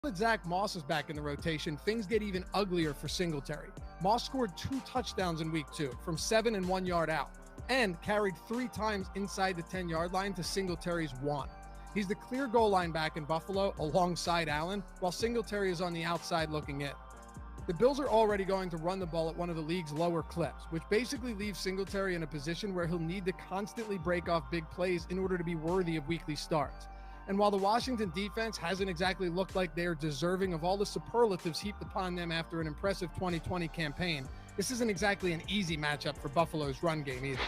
With Zach Moss is back in the rotation, things get even uglier for Singletary. Moss scored 2 touchdowns in week 2 from 7 and 1 yard out and carried 3 times inside the 10-yard line to Singletary's 1. He's the clear goal line back in Buffalo alongside Allen, while Singletary is on the outside looking in. The Bills are already going to run the ball at one of the league's lower clips, which basically leaves Singletary in a position where he'll need to constantly break off big plays in order to be worthy of weekly starts. And while the Washington defense hasn't exactly looked like they're deserving of all the superlatives heaped upon them after an impressive 2020 campaign, this isn't exactly an easy matchup for Buffalo's run game either.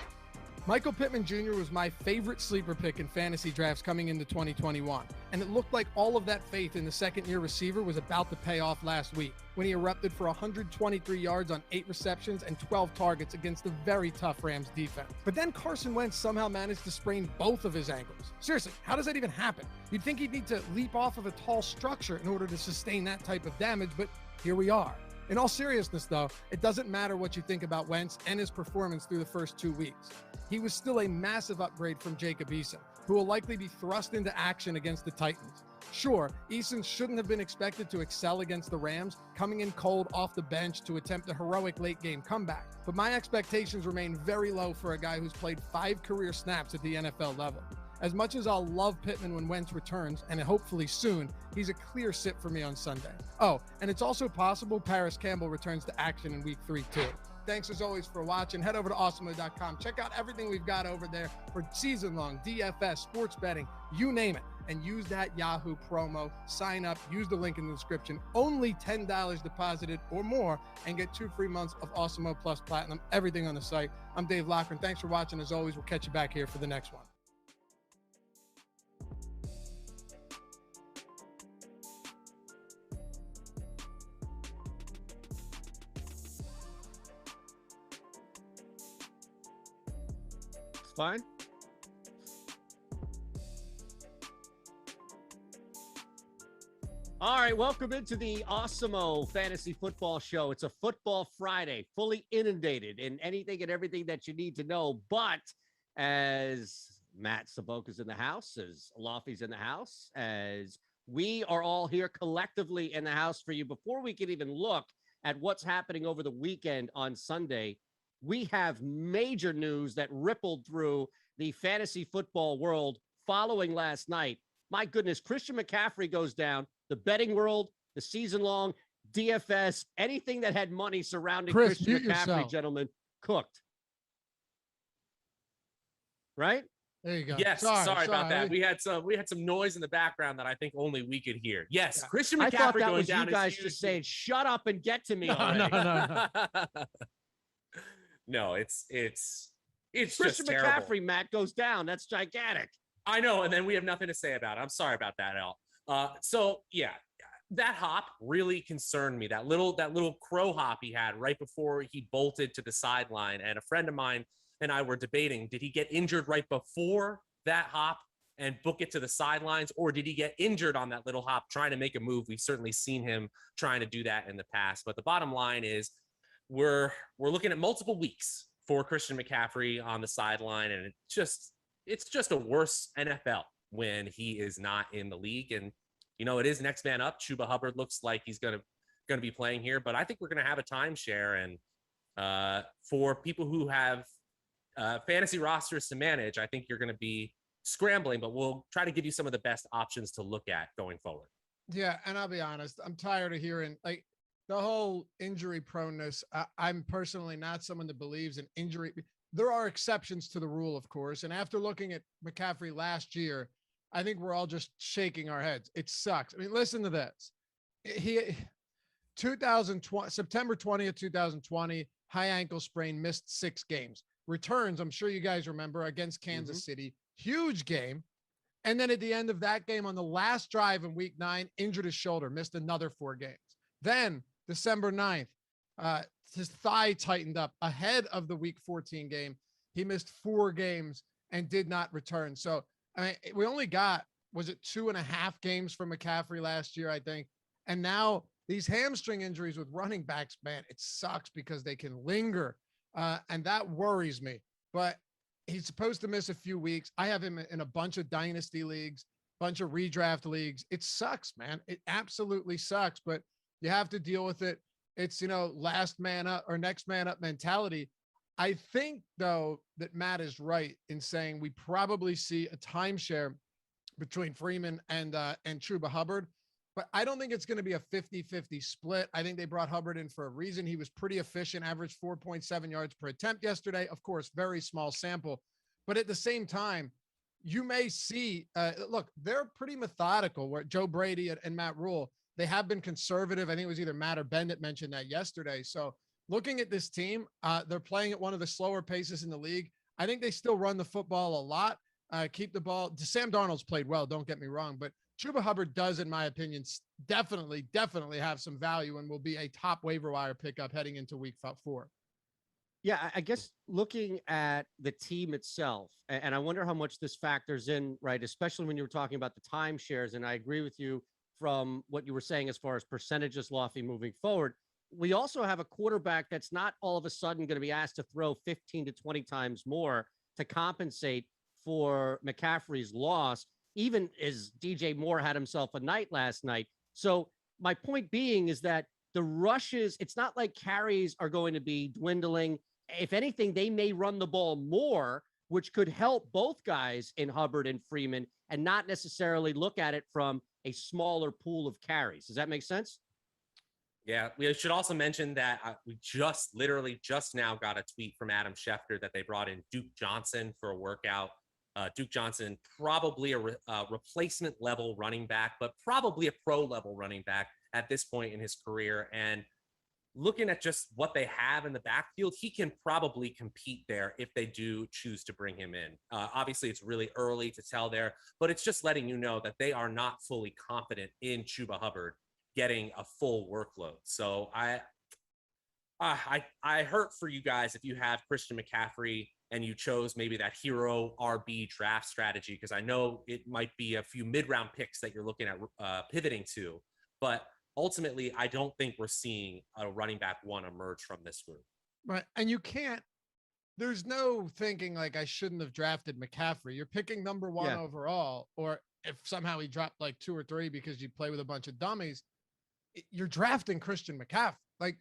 Michael Pittman Jr. was my favorite sleeper pick in fantasy drafts coming into 2021, and it looked like all of that faith in the second-year receiver was about to pay off last week when he erupted for 123 yards on 8 receptions and 12 targets against the very tough Rams defense. But then Carson Wentz somehow managed to sprain both of his ankles. Seriously, how does that even happen? You'd think he'd need to leap off of a tall structure in order to sustain that type of damage, but here we are. In all seriousness, though, it doesn't matter what you think about Wentz and his performance through the first 2 weeks. He was still a massive upgrade from Jacob Eason, who will likely be thrust into action against the Titans. Sure, Eason shouldn't have been expected to excel against the Rams, coming in cold off the bench to attempt a heroic late-game comeback. But my expectations remain very low for a guy who's played 5 career snaps at the NFL level. As much as I'll love Pittman when Wentz returns, and hopefully soon, he's a clear sit for me on Sunday. Oh, and it's also possible Paris Campbell returns to action in week 3 too. Thanks as always for watching. Head over to Awesemo.com. Check out everything we've got over there for season-long DFS, sports betting, you name it. And use that Yahoo promo. Sign up. Use the link in the description. Only $10 deposited or more and get 2 free months of Awesemo Plus Platinum. Everything on the site. I'm Dave Loughran. Thanks for watching. As always, we'll catch you back here for the next one. Fine. All right, welcome into the Awesemo Fantasy Football Show. It's a football Friday, fully inundated in anything and everything that you need to know. But as Matt Savoca's in the house, as Loughy's in the house, as we are all here collectively in the house for you, before we can even look at what's happening over the weekend on Sunday, we have major news that rippled through the fantasy football world following last night. My goodness, Christian McCaffrey goes down. The betting world, the season-long, DFS, anything that had money surrounding Christian McCaffrey, gentlemen, cooked. Right? There you go. Yes, sorry about that. We had some noise in the background that I think only we could hear. Yes, yeah. Christian McCaffrey I thought that going was down. You guys just saying, "Shut up and get to me." No. No, it's Christian just terrible. McCaffrey, Matt, goes down. That's gigantic. I know, and then we have nothing to say about it. I'm sorry about that, Al. So yeah, that hop really concerned me. That little crow hop he had right before he bolted to the sideline. And a friend of mine and I were debating, did he get injured right before that hop and book it to the sidelines, or did he get injured on that little hop trying to make a move? We've certainly seen him trying to do that in the past. But the bottom line is we're looking at multiple weeks for Christian McCaffrey on the sideline, and it's just a worse NFL when he is not in the league. And it is next man up. Chuba Hubbard looks like he's gonna be playing here, but I think we're gonna have a timeshare. And for people who have fantasy rosters to manage, I think you're gonna be scrambling, but we'll try to give you some of the best options to look at going forward. Yeah, and I'll be honest, I'm tired of hearing like the whole injury proneness. I'm personally not someone that believes in injury. There are exceptions to the rule, of course. And after looking at McCaffrey last year, I think we're all just shaking our heads. It sucks. I mean, listen to this. September 20th, 2020, high ankle sprain, missed 6 games. Returns, I'm sure you guys remember, against Kansas City, huge game. And then at the end of that game, on the last drive in week 9, injured his shoulder, missed another 4 games. Then December 9th, his thigh tightened up ahead of the week 14 game. He missed 4 games and did not return. So, I mean, we only got, was it 2.5 games from McCaffrey last year, I think. And now these hamstring injuries with running backs, man, it sucks because they can linger. And that worries me. But he's supposed to miss a few weeks. I have him in a bunch of dynasty leagues. bunch of redraft leagues. It sucks, man. It absolutely sucks, but you have to deal with it. It's, last man up or next man up mentality. I think, though, that Matt is right in saying we probably see a timeshare between Freeman and Chuba Hubbard, but I don't think it's going to be a 50-50 split. I think they brought Hubbard in for a reason. He was pretty efficient, averaged 4.7 yards per attempt yesterday. Of course, very small sample, but at the same time, you may see, look, they're pretty methodical where Joe Brady and Matt Rule, they have been conservative. I think it was either Matt or Ben that mentioned that yesterday. So looking at this team, they're playing at one of the slower paces in the league. I think they still run the football a lot, keep the ball. Sam Darnold's played well, don't get me wrong, but Chuba Hubbard does, in my opinion, definitely have some value and will be a top waiver wire pickup heading into week 4. Yeah, I guess looking at the team itself, and I wonder how much this factors in, right? Especially when you were talking about the timeshares, and I agree with you from what you were saying as far as percentages, Loughy, moving forward. We also have a quarterback that's not all of a sudden going to be asked to throw 15 to 20 times more to compensate for McCaffrey's loss, even as DJ Moore had himself a night last night. So my point being is that the rushes, it's not like carries are going to be dwindling. If anything, they may run the ball more, which could help both guys in Hubbard and Freeman and not necessarily look at it from a smaller pool of carries. Does that make sense? Yeah, we should also mention that we literally just now got a tweet from Adam Schefter that they brought in Duke Johnson for a workout. Duke Johnson, probably a replacement level running back, but probably a pro level running back at this point in his career. And looking at just what they have in the backfield, he can probably compete there if they do choose to bring him in. Obviously, it's really early to tell there, but it's just letting you know that they are not fully confident in Chuba Hubbard getting a full workload. So I hurt for you guys if you have Christian McCaffrey and you chose maybe that hero RB draft strategy, because I know it might be a few mid-round picks that you're looking at pivoting to, but ultimately, I don't think we're seeing a running back one emerge from this group. Right. And there's no thinking like I shouldn't have drafted McCaffrey. You're picking number 1 overall, or if somehow he dropped like 2 or 3 because you play with a bunch of dummies, you're drafting Christian McCaffrey. Like,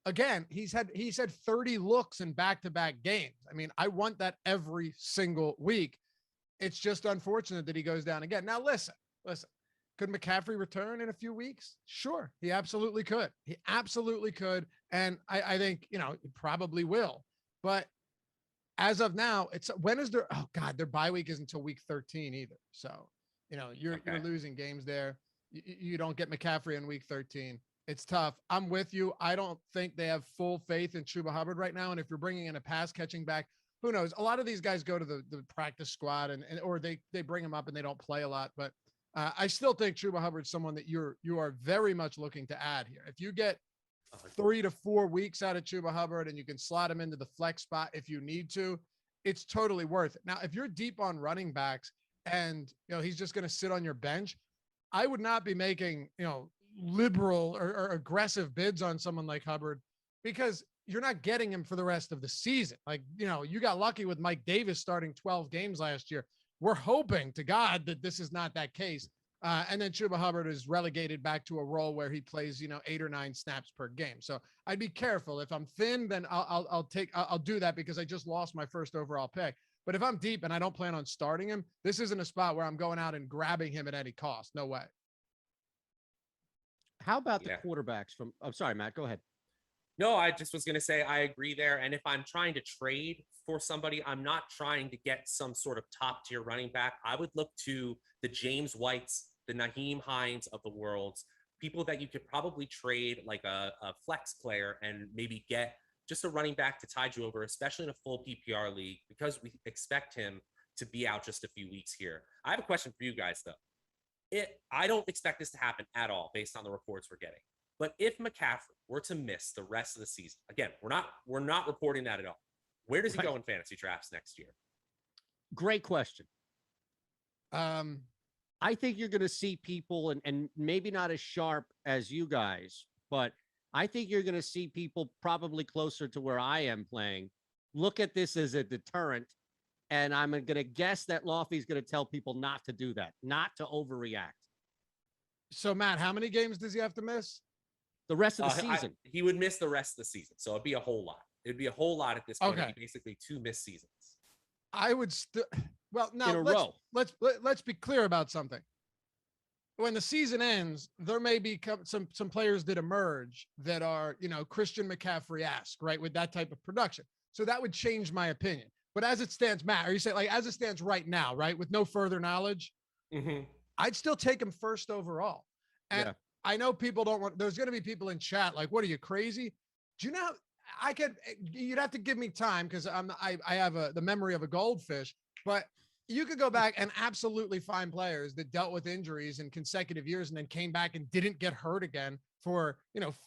again, he's had 30 looks in back-to-back games. I mean, I want that every single week. It's just unfortunate that he goes down again. Now, listen. Could McCaffrey return in a few weeks? Sure. He absolutely could. And I think, he probably will. But as of now, their bye week isn't until week 13 either. So, you're losing games there. You don't get McCaffrey in week 13. It's tough. I'm with you. I don't think they have full faith in Chuba Hubbard right now. And if you're bringing in a pass catching back, who knows? A lot of these guys go to the practice squad or they bring him up and they don't play a lot. But I still think Chuba Hubbard's someone that you are very much looking to add here. If you get 3 to 4 weeks out of Chuba Hubbard and you can slot him into the flex spot if you need to, it's totally worth it. Now, if you're deep on running backs and he's just going to sit on your bench, I would not be making liberal or aggressive bids on someone like Hubbard, because you're not getting him for the rest of the season. Like, you got lucky with Mike Davis starting 12 games last year. We're hoping to God that this is not that case. And then Chuba Hubbard is relegated back to a role where he plays, 8 or 9 snaps per game. So I'd be careful. If I'm thin, then I'll do that because I just lost my first overall pick. But if I'm deep and I don't plan on starting him, this isn't a spot where I'm going out and grabbing him at any cost. No way. How about the quarterbacks I'm sorry, Matt, go ahead. No, I just was going to say I agree there. And if I'm trying to trade for somebody, I'm not trying to get some sort of top tier running back. I would look to the James Whites, the Naheem Hines of the world, people that you could probably trade like a flex player and maybe get just a running back to tide you over, especially in a full PPR league, because we expect him to be out just a few weeks here. I have a question for you guys, though. I don't expect this to happen at all based on the reports we're getting. But if McCaffrey were to miss the rest of the season, again, we're not reporting that at all. Where does he go in fantasy drafts next year? Great question. I think you're going to see people, and maybe not as sharp as you guys, but I think you're going to see people probably closer to where I am playing look at this as a deterrent And I'm going to guess that Loughy's going to tell people not to do that, not to overreact. So, Matt, how many games does he have to miss? The rest of the season. He would miss the rest of the season. So it'd be a whole lot. It'd be a whole lot at this point. Okay. It'd be basically 2 missed seasons. I would still, well, now In a row. let's be clear about something. When the season ends, there may be some players that emerge that are, Christian McCaffrey-esque, right? With that type of production. So that would change my opinion. But as it stands, Matt, are you saying, like, as it stands right now, right? With no further knowledge, I'd still take him first overall. And I know people don't want, there's going to be people in chat like, what are you, crazy? Do you know, you'd have to give me time because I have the memory of a goldfish, but you could go back and absolutely find players that dealt with injuries in consecutive years and then came back and didn't get hurt again for,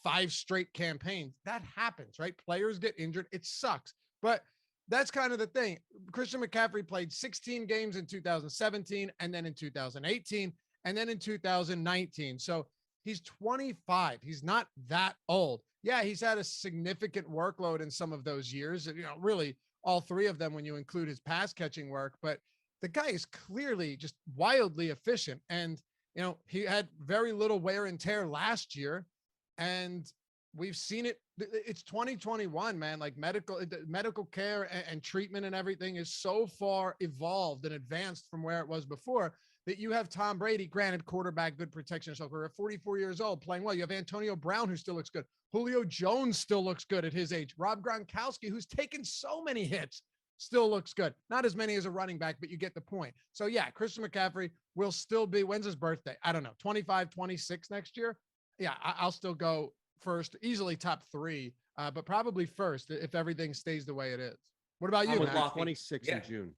5 straight campaigns. That happens, right? Players get injured. It sucks. But that's kind of the thing. Christian McCaffrey played 16 games in 2017 and then in 2018 and then in 2019. So he's 25. He's not that old. Yeah, he's had a significant workload in some of those years, really all 3 of them when you include his pass catching work. But the guy is clearly just wildly efficient. And, he had very little wear and tear last year. And we've seen it. It's 2021, man. Like medical care and treatment and everything is so far evolved and advanced from where it was before that you have Tom Brady, granted quarterback, good protection, so we're at 44 years old playing well. You have Antonio Brown, who still looks good. Julio Jones still looks good at his age. Rob Gronkowski, who's taken so many hits, still looks good. Not as many as a running back, but you get the point. So yeah, Christian McCaffrey will still be, when's his birthday? I don't know, 25, 26 next year. Yeah, I'll still go first, easily top 3, but probably first if everything stays the way it is. What about you, Matt? 26 in June.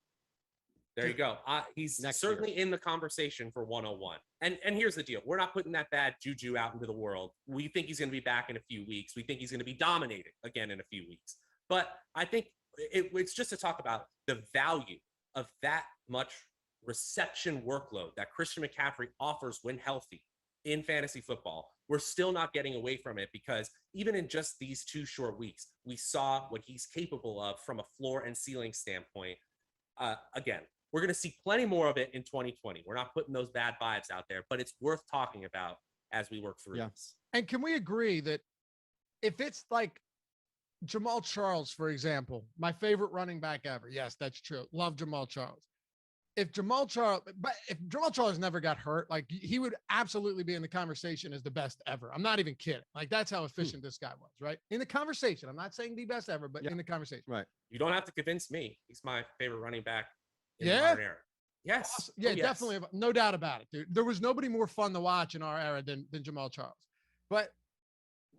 There you go. He's certainly in the conversation for 101. And here's the deal. We're not putting that bad juju out into the world. We think he's going to be back in a few weeks. We think he's going to be dominated again in a few weeks. But I think it's just to talk about the value of that much reception workload that Christian McCaffrey offers when healthy in fantasy football. We're still not getting away from it because even in just these 2 short weeks, we saw what he's capable of from a floor and ceiling standpoint. Again, we're going to see plenty more of it in 2020. We're not putting those bad vibes out there, but it's worth talking about as we work through this. And can we agree that if it's like Jamal Charles, for example, my favorite running back ever. Yes, that's true. Love Jamal Charles. If Jamal Charles never got hurt, like he would absolutely be in the conversation as the best ever. I'm not even kidding. Like that's how efficient this guy was, right? In the conversation. I'm not saying the best ever, but in the conversation. Right. You don't have to convince me. He's my favorite running back in the modern era. Yes. Awesome. Yeah, definitely. No doubt about it, dude. There was nobody more fun to watch in our era than Jamal Charles. But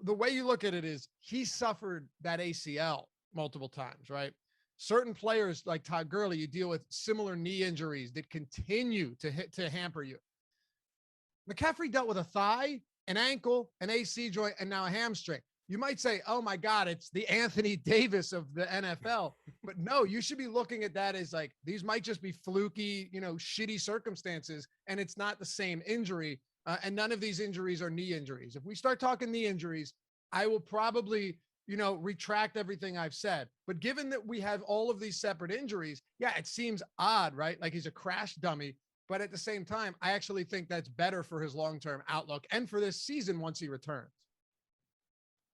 the way you look at it is he suffered that ACL multiple times, right? Certain players like Todd Gurley, you deal with similar knee injuries that continue to hamper you. McCaffrey dealt with a thigh, an ankle, an AC joint, and now a hamstring. You might say, oh my God, it's the Anthony Davis of the NFL. But no, you should be looking at that as like, these might just be fluky, shitty circumstances, and it's not the same injury. And none of these injuries are knee injuries. If we start talking knee injuries, I will probably, retract everything I've said. But given that we have all of these separate injuries, yeah, it seems odd, right? Like he's a crash dummy. But at the same time, I actually think that's better for his long-term outlook and for this season once he returns.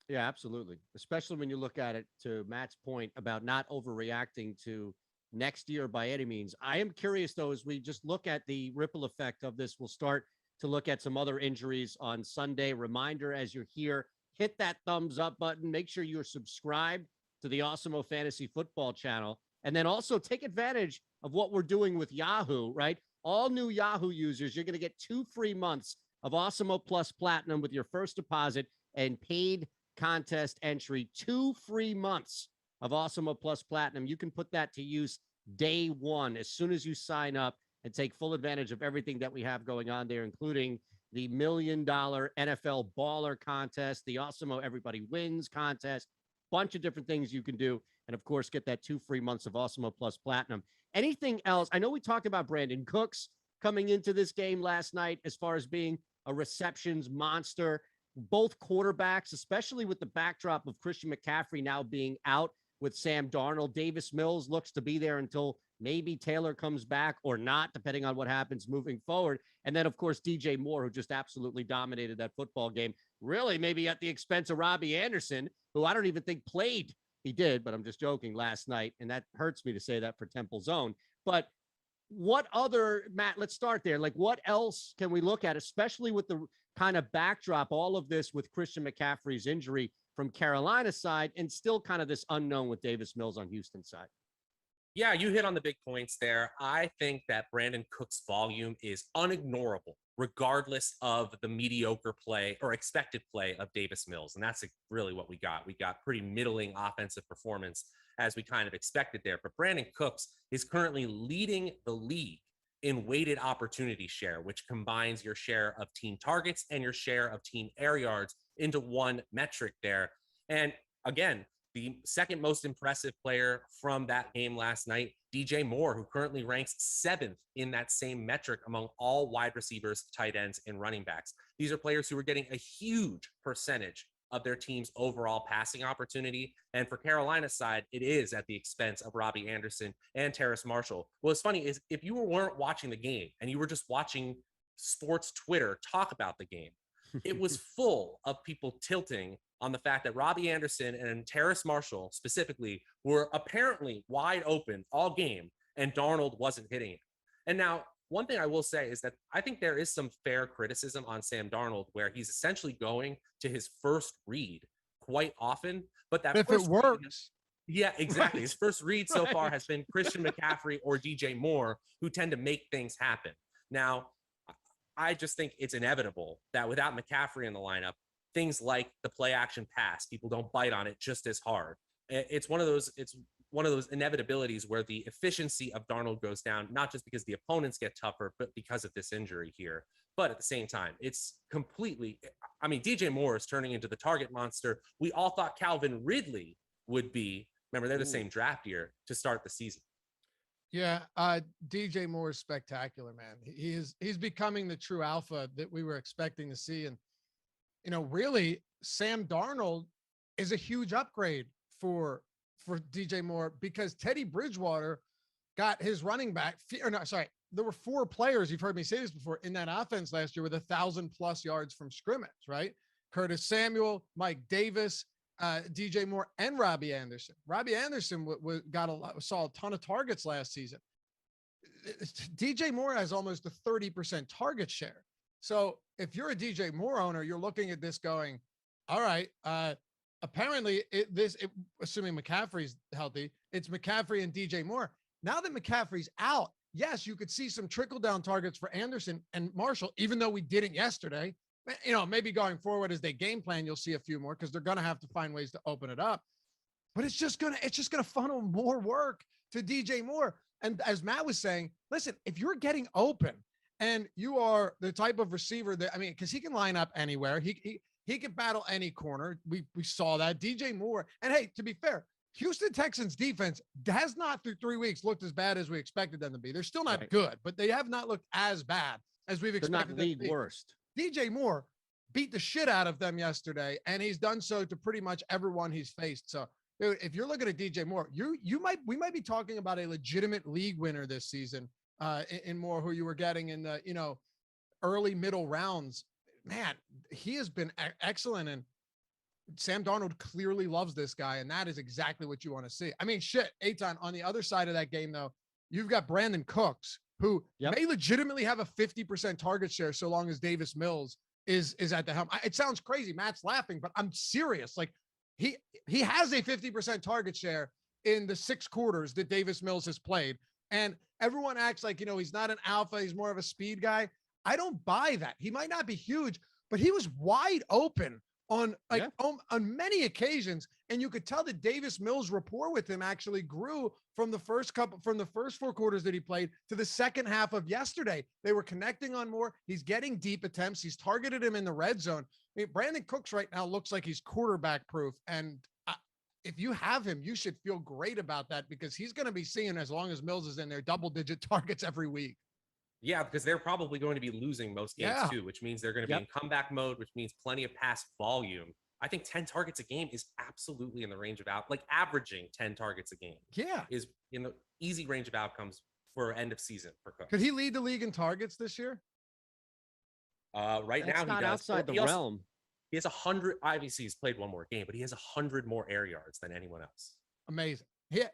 Yeah, absolutely. Especially when you look at it to Matt's point about not overreacting to next year by any means. I am curious, though, as we just look at the ripple effect of this, we'll start to look at some other injuries on Sunday. Reminder, as you're here, hit that thumbs up button. Make sure you're subscribed to the Awesemo Fantasy Football channel. And then also take advantage of what we're doing with Yahoo, right? All new Yahoo users, you're going to get 2 free months of Awesemo Plus Platinum with your first deposit and paid contest entry. 2 free months of Awesemo Plus Platinum. You can put that to use day one as soon as you sign up and take full advantage of everything that we have going on there, including the $1 million NFL Baller Contest, the Awesemo Everybody Wins Contest, bunch of different things you can do. And, of course, get that 2 free months of Awesemo Plus Platinum. Anything else? I know we talked about Brandon Cooks coming into this game last night as far as being a receptions monster. Both quarterbacks, especially with the backdrop of Christian McCaffrey now being out with Sam Darnold. Davis Mills looks to be there until Maybe Taylor comes back or not, depending on what happens moving forward. And then, of course, DJ Moore, who just absolutely dominated that football game, really maybe at the expense of Robbie Anderson, who I don't even think played. He did, but I'm just joking, last night. And that hurts me to say that for Temple's own. But what other, Matt, let's start there. Like, what else can we look at, especially with the kind of backdrop, all of this with Christian McCaffrey's injury from Carolina's side, and still kind of this unknown with Davis Mills on Houston's side? Yeah, you hit on the big points there. I think that Brandon Cook's volume is unignorable, regardless of the mediocre play or expected play of Davis Mills. And that's really what we got. We got pretty middling offensive performance as we kind of expected there. But Brandon Cooks is currently leading the league in weighted opportunity share, which combines your share of team targets and your share of team air yards into one metric there. And again, the second most impressive player from that game last night, DJ Moore, who currently ranks 7th in that same metric among all wide receivers, tight ends, and running backs. These are players who are getting a huge percentage of their team's overall passing opportunity. And for Carolina's side, it is at the expense of Robbie Anderson and Terrace Marshall. What's funny is if you weren't watching the game and you were just watching sports Twitter talk about the game, it was full of people tilting on the fact that Robbie Anderson and Terrace Marshall specifically were apparently wide open all game, and Darnold wasn't hitting it. And now, one thing I will say is that I think there is some fair criticism on Sam Darnold, where he's essentially going to his first read quite often. But that if it works. Yeah, exactly. Right. His first read so far has been Christian McCaffrey or DJ Moore, who tend to make things happen. Now, I just think it's inevitable that without McCaffrey in the lineup, things like the play action pass, people don't bite on it just as hard. It's one of those inevitabilities where the efficiency of Darnold goes down, not just because the opponents get tougher, but because of this injury here. But at the same time, it's completely, I mean, DJ Moore is turning into the target monster we all thought Calvin Ridley would be. Remember, they're the same draft year to start the season. Yeah, DJ Moore is spectacular, man. He's becoming the true alpha that we were expecting to see. And, you know, really, Sam Darnold is a huge upgrade for DJ Moore, because Teddy Bridgewater got his running back, or no, sorry, there were 4 players, you've heard me say this before, in that offense last year with 1,000+ yards from scrimmage, right? Curtis Samuel, Mike Davis, DJ Moore, and Robbie Anderson. Robbie Anderson saw a ton of targets last season. DJ Moore has almost a 30% target share. So if you're a DJ Moore owner, you're looking at this going, all right, apparently assuming McCaffrey's healthy, it's McCaffrey and DJ Moore. Now that McCaffrey's out, yes, you could see some trickle down targets for Anderson and Marshall, even though we didn't yesterday. You know, maybe going forward as they game plan, you'll see a few more because they're going to have to find ways to open it up. But it's just going to funnel more work to DJ Moore. And as Matt was saying, listen, if you're getting open and you are the type of receiver that, I mean, because he can line up anywhere, he can battle any corner. We saw that. DJ Moore. And hey, to be fair, Houston Texans defense has not through 3 weeks looked as bad as we expected them to be. They're still not good, but they have not looked as bad as we've expected. They're not league worst. DJ Moore beat the shit out of them yesterday, and he's done so to pretty much everyone he's faced. So, dude, if you're looking at DJ Moore, we might be talking about a legitimate league winner this season in Moore, who you were getting in the early middle rounds. Man, he has been excellent, and Sam Darnold clearly loves this guy, and that is exactly what you want to see. I mean, shit, Eytan, on the other side of that game, though, you've got Brandon Cooks, who may legitimately have a 50% target share so long as Davis Mills is at the helm. It sounds crazy. Matt's laughing, but I'm serious. Like, he has a 50% target share in the 6 quarters that Davis Mills has played. And everyone acts like, he's not an alpha. He's more of a speed guy. I don't buy that. He might not be huge, but he was wide open on many occasions. And you could tell that Davis Mills' rapport with him actually grew from the first 4 quarters that he played to the second half of yesterday. They were connecting on more. He's getting deep attempts. He's targeted him in the red zone. I mean, Brandon Cooks right now looks like he's quarterback proof. And if you have him, you should feel great about that, because he's going to be seeing, as long as Mills is in there, double-digit targets every week. Yeah, because they're probably going to be losing most games too, which means they're going to be in comeback mode, which means plenty of pass volume. I think 10 targets a game is absolutely in the range of averaging 10 targets a game. Yeah. Is in the easy range of outcomes for end of season for Cooks. Could he lead the league in targets this year? Right That's now not he does. outside the realm. He has 100. Obviously, he's played one more game, but he has 100 more air yards than anyone else. Amazing. Yeah.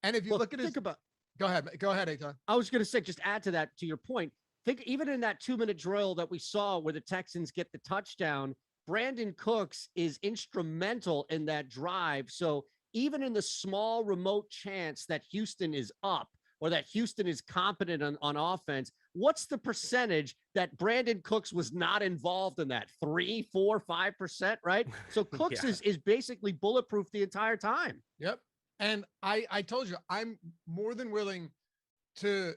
And if you look at his, go ahead, Eytan. I was going to say, just add to that, to your point. Think even in that 2-minute drill that we saw where the Texans get the touchdown, Brandon Cooks is instrumental in that drive. So even in the small remote chance that Houston is up or that Houston is competent on offense, what's the percentage that Brandon Cooks was not involved in that? 3, 4, 5%, right? So Cooks is basically bulletproof the entire time. Yep. And I told you, I'm more than willing to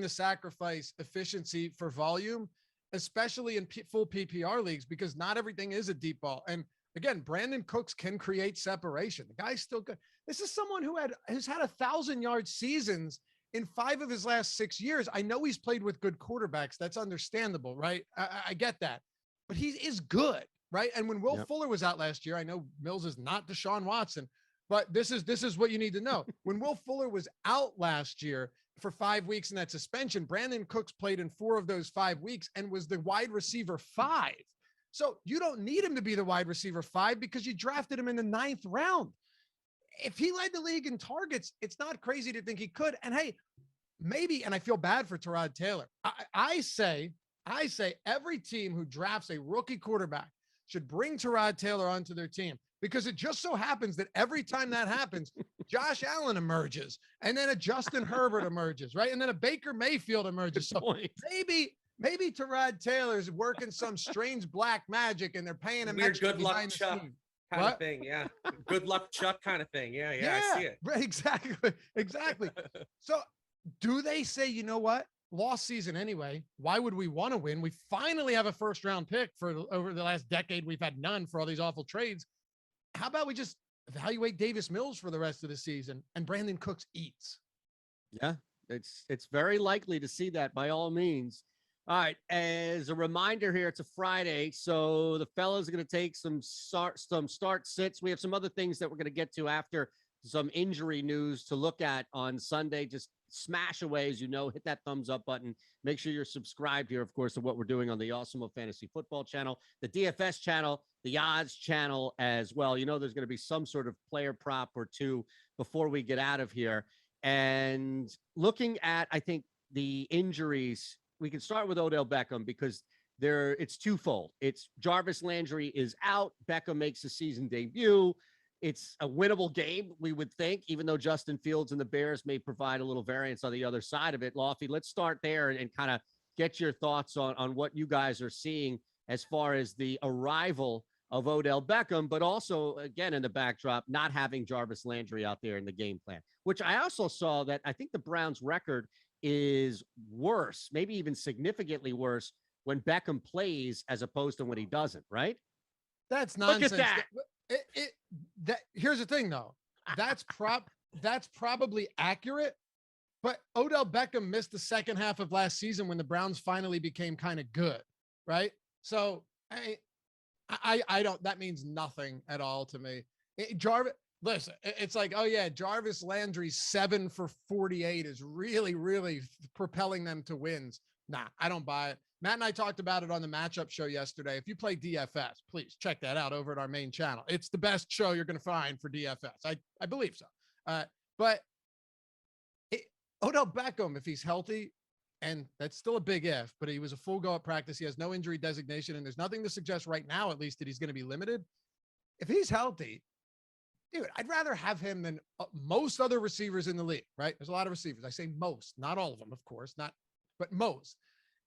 sacrifice efficiency for volume, especially in full PPR leagues, because not everything is a deep ball. And again, Brandon Cooks can create separation. The guy's still good. This is someone who has had 1,000-yard seasons in 5 of his last 6 years. I know he's played with good quarterbacks. That's understandable, right? I get that, but he is good, right? And when Will Fuller was out last year, I know Mills is not Deshaun Watson, but this is what you need to know. When Will Fuller was out last year for 5 weeks in that suspension, Brandon Cooks played in 4 of those 5 weeks and was the wide receiver 5. So you don't need him to be the wide receiver 5 because you drafted him in the 9th round. If he led the league in targets, it's not crazy to think he could. And hey, maybe, and I feel bad for Tyrod Taylor. I say every team who drafts a rookie quarterback should bring Tyrod Taylor onto their team, because it just so happens that every time that happens, Josh Allen emerges, and then a Justin Herbert emerges, right? And then a Baker Mayfield emerges. So maybe Tyrod Taylor's working some strange black magic, and they're paying him weird good luck Chuck kind of thing. Yeah. Good luck Chuck kind of thing. Yeah. I see it. Right, exactly. So do they say, you know what? Lost season anyway. Why would we want to win? We finally have a first round pick over the last decade. We've had none for all these awful trades. How about we just evaluate Davis Mills for the rest of the season and Brandon Cooks eats? Yeah, it's very likely to see that by all means. All right, as a reminder here, it's a Friday, so the fellas are going to take some start sits. We have some other things that we're going to get to after, some injury news to look at on Sunday. Just smash away, as you know, hit that thumbs up button. Make sure you're subscribed here, of course, to what we're doing on the Awesemo Fantasy Football channel, the DFS channel, the odds channel as well. You know, there's going to be some sort of player prop or two before we get out of here. And looking at, I think, the injuries, we can start with Odell Beckham because it's twofold. It's Jarvis Landry is out. Beckham makes the season debut. It's a winnable game, we would think, even though Justin Fields and the Bears may provide a little variance on the other side of it. Loughy, let's start there and kind of get your thoughts on what you guys are seeing as far as the arrival of Odell Beckham, but also, again, in the backdrop, not having Jarvis Landry out there in the game plan, which I also saw that I think the Browns' record is worse, maybe even significantly worse when Beckham plays as opposed to when he doesn't, right? That's nonsense. Look at that. Here's the thing, though. That's probably accurate, but Odell Beckham missed the second half of last season when the Browns finally became kind of good, right? So I don't, that means nothing at all to me. Jarvis, listen, it's like, oh yeah, Jarvis Landry's 7 for 48 is really, really propelling them to wins. Nah, I don't buy it. Matt and I talked about it on the matchup show yesterday. If you play DFS, please check that out over at our main channel. It's the best show you're going to find for DFS. I believe so. But Odell Beckham, if he's healthy, and that's still a big if, but he was a full go at practice. He has no injury designation, and there's nothing to suggest right now, at least, that he's going to be limited. If he's healthy, dude, I'd rather have him than most other receivers in the league, right? There's a lot of receivers. I say most, not all of them, of course, but most.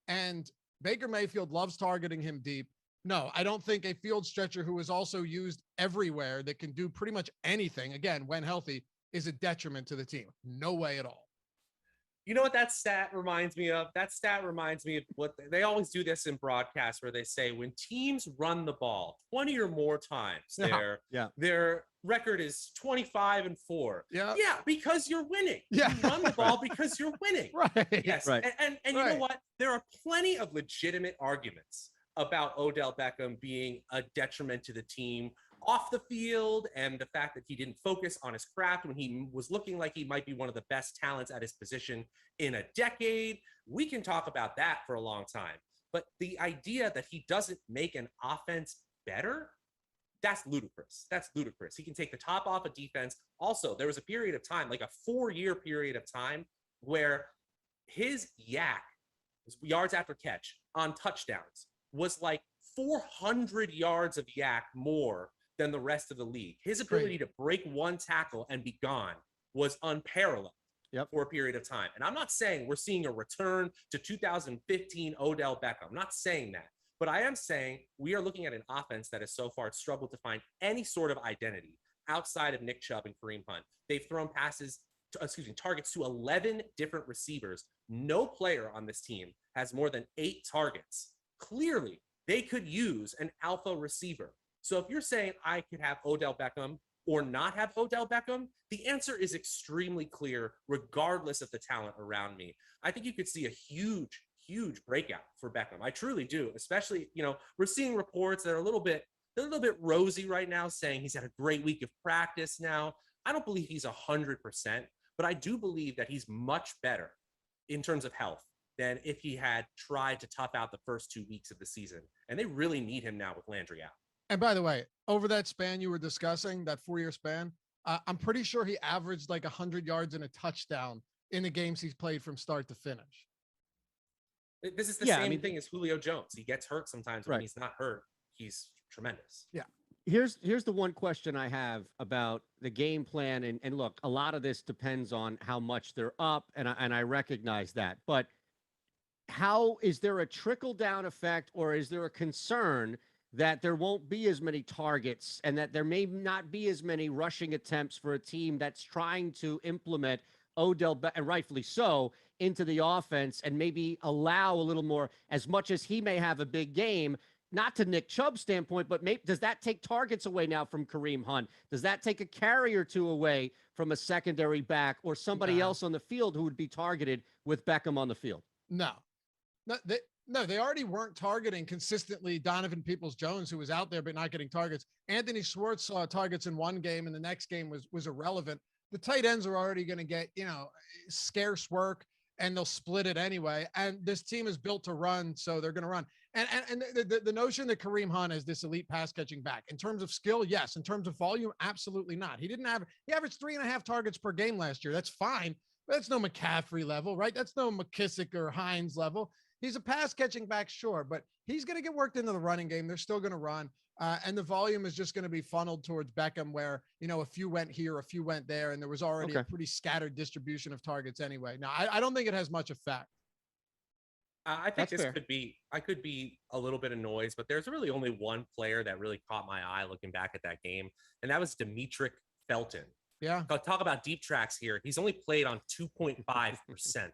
And Baker Mayfield loves targeting him deep. No, I don't think a field stretcher who is also used everywhere that can do pretty much anything, again, when healthy, is a detriment to the team. No way at all. You know what that stat reminds me of? That stat reminds me of what they always do this in broadcasts where they say when teams run the ball 20 or more times, their record is 25-4. Yeah. Yeah, because you're winning. Yeah. You run the ball because you're winning. Right. Yes. Right. And you know what? There are plenty of legitimate arguments about Odell Beckham being a detriment to the team off the field, and the fact that he didn't focus on his craft when he was looking like he might be one of the best talents at his position in a decade. We can talk about that for a long time. But the idea that he doesn't make an offense better, that's ludicrous. That's ludicrous. He can take the top off of defense. Also, there was a period of time, like a 4-year period of time, where his yak, his yards after catch on touchdowns, was like 400 yards of yak more than the rest of the league. His ability to break one tackle and be gone was unparalleled for a period of time. And I'm not saying we're seeing a return to 2015 Odell Beckham. I'm not saying that. But I am saying we are looking at an offense that has so far struggled to find any sort of identity outside of Nick Chubb and Kareem Hunt. They've thrown targets to 11 different receivers. No player on this team has more than 8 targets. Clearly, they could use an alpha receiver. So if you're saying I could have Odell Beckham or not have Odell Beckham, the answer is extremely clear, regardless of the talent around me. I think you could see a huge breakout for Beckham. I truly do, especially, we're seeing reports that are a little bit rosy right now, saying he's had a great week of practice now. I don't believe he's 100%, but I do believe that he's much better in terms of health than if he had tried to tough out the first 2 weeks of the season. And they really need him now with Landry out. And by the way, over that span you were discussing, that 4-year span, I'm pretty sure he averaged like 100 yards and a touchdown in the games he's played from start to finish. This is the same thing as Julio Jones. He gets hurt sometimes. When he's not hurt, he's tremendous. Yeah. Here's the one question I have about the game plan. And look, a lot of this depends on how much they're up, and I recognize that. But how is there a trickle-down effect, or is there a concern that there won't be as many targets and that there may not be as many rushing attempts for a team that's trying to implement Odell, and rightfully so, into the offense, and maybe allow a little more, as much as he may have a big game, not to Nick Chubb's standpoint, but does that take targets away now from Kareem Hunt? Does that take a carry or two away from a secondary back or somebody else on the field who would be targeted with Beckham on the field? No, they already weren't targeting consistently Donovan Peoples-Jones, who was out there but not getting targets. Anthony Schwartz saw targets in one game, and the next game was irrelevant. The tight ends are already going to get, scarce work, and they'll split it anyway. And this team is built to run, so they're going to run. And the notion that Kareem Hunt is this elite pass catching back, in terms of skill, yes. In terms of volume, absolutely not. He averaged 3.5 targets per game last year. That's fine, but that's no McCaffrey level, right? That's no McKissick or Hines level. He's a pass catching back, sure, but he's going to get worked into the running game. They're still going to run. And the volume is just going to be funneled towards Beckham, where, a few went here, a few went there, and there was already a pretty scattered distribution of targets anyway. Now, I don't think it has much effect. I think I could be a little bit of noise, but there's really only one player that really caught my eye looking back at that game, and that was Demetric Felton. Yeah. Talk about deep tracks here. He's only played on 2.5%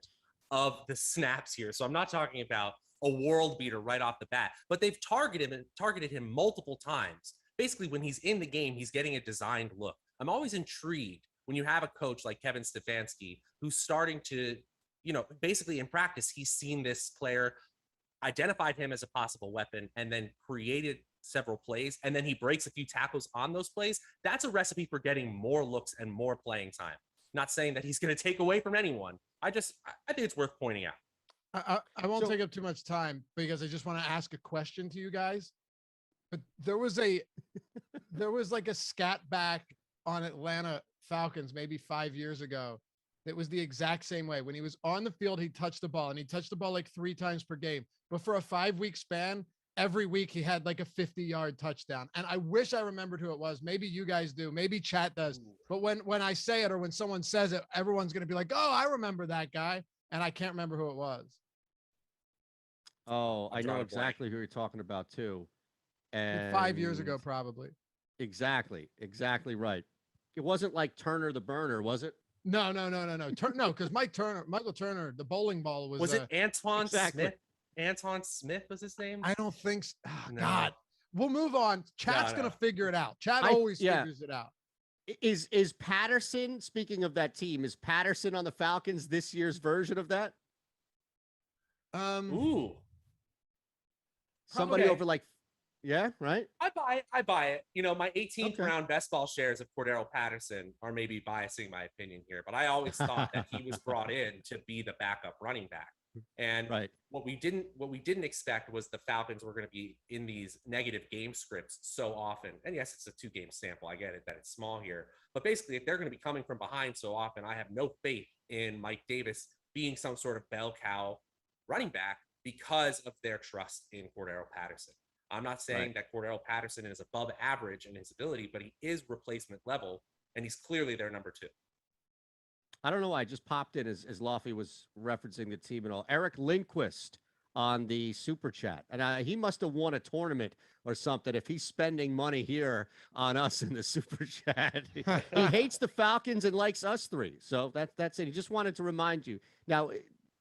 of the snaps here. So I'm not talking about a world beater right off the bat, but they've targeted him multiple times. Basically, when he's in the game, he's getting a designed look. I'm always intrigued when you have a coach like Kevin Stefanski, who's starting to, basically in practice, he's seen this player, identified him as a possible weapon, and then created several plays, and then he breaks a few tackles on those plays. That's a recipe for getting more looks and more playing time. Not saying that he's going to take away from anyone. I think it's worth pointing out. I won't take up too much time because I just want to ask a question to you guys. But there was like a scat back on Atlanta Falcons maybe 5 years ago. That was the exact same way. When he was on the field, he'd touch the ball, and he'd touch the ball like 3 times per game. But for a 5-week span, every week he had like a 50-yard touchdown. And I wish I remembered who it was. Maybe you guys do. Maybe chat does. But when I say it, or when someone says it, everyone's going to be like, oh, I remember that guy. And I can't remember who it was. Oh, I know exactly who you're talking about too. And 5 years ago, probably. Exactly right. It wasn't like Turner the Burner, was it? No. No, because Michael Turner, the bowling ball was. Was it Antoine Smith? Antoine Smith was his name? I don't think so. Oh, no. God. We'll move on. Chat's going to figure it out. Chat always figures it out. Is Patterson, speaking of that team, is Patterson on the Falcons this year's version of that? Ooh. Somebody Okay. over like, yeah, right? I buy it. You know, my 18th Okay. round best ball shares of Cordero Patterson are maybe biasing my opinion here, but I always thought that he was brought in to be the backup running back. And Right. what we didn't expect was the Falcons were going to be in these negative game scripts so often. And yes, it's a 2-game sample. I get it that it's small here, but basically, if they're going to be coming from behind so often, I have no faith in Mike Davis being some sort of bell cow running back because of their trust in Cordero Patterson. I'm not saying that Cordero Patterson is above average in his ability, but he is replacement level, and he's clearly their number 2. I don't know why I just popped in as Loughy was referencing the team and all. Eric Lindquist on the super chat. And he must have won a tournament or something if he's spending money here on us in the super chat. He hates the Falcons and likes us 3. So that's it. He just wanted to remind you. Now,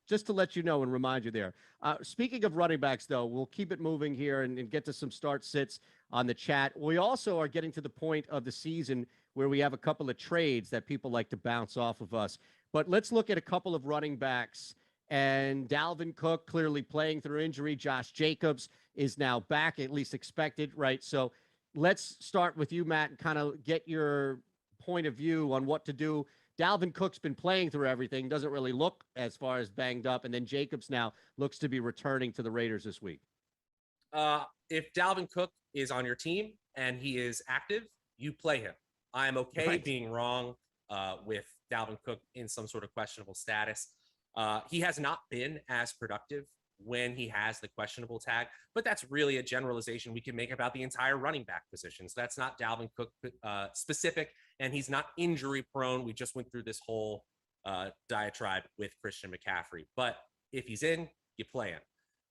just to let you know and remind you there. Speaking of running backs, though, we'll keep it moving here and get to some start sits on the chat. We also are getting to the point of the season where we have a couple of trades that people like to bounce off of us. But let's look at a couple of running backs. And Dalvin Cook clearly playing through injury. Josh Jacobs is now back, at least expected, right? So let's start with you, Matt, and kind of get your point of view on what to do. Dalvin Cook's been playing through everything, doesn't really look as far as banged up. And then Jacobs now looks to be returning to the Raiders this week. If Dalvin Cook is on your team and he is active, you play him. I am okay being wrong with Dalvin Cook in some sort of questionable status. He has not been as productive when he has the questionable tag, but that's really a generalization we can make about the entire running back position. So that's not Dalvin Cook specific, and he's not injury prone. We just went through this whole diatribe with Christian McCaffrey, but if he's in, you play him.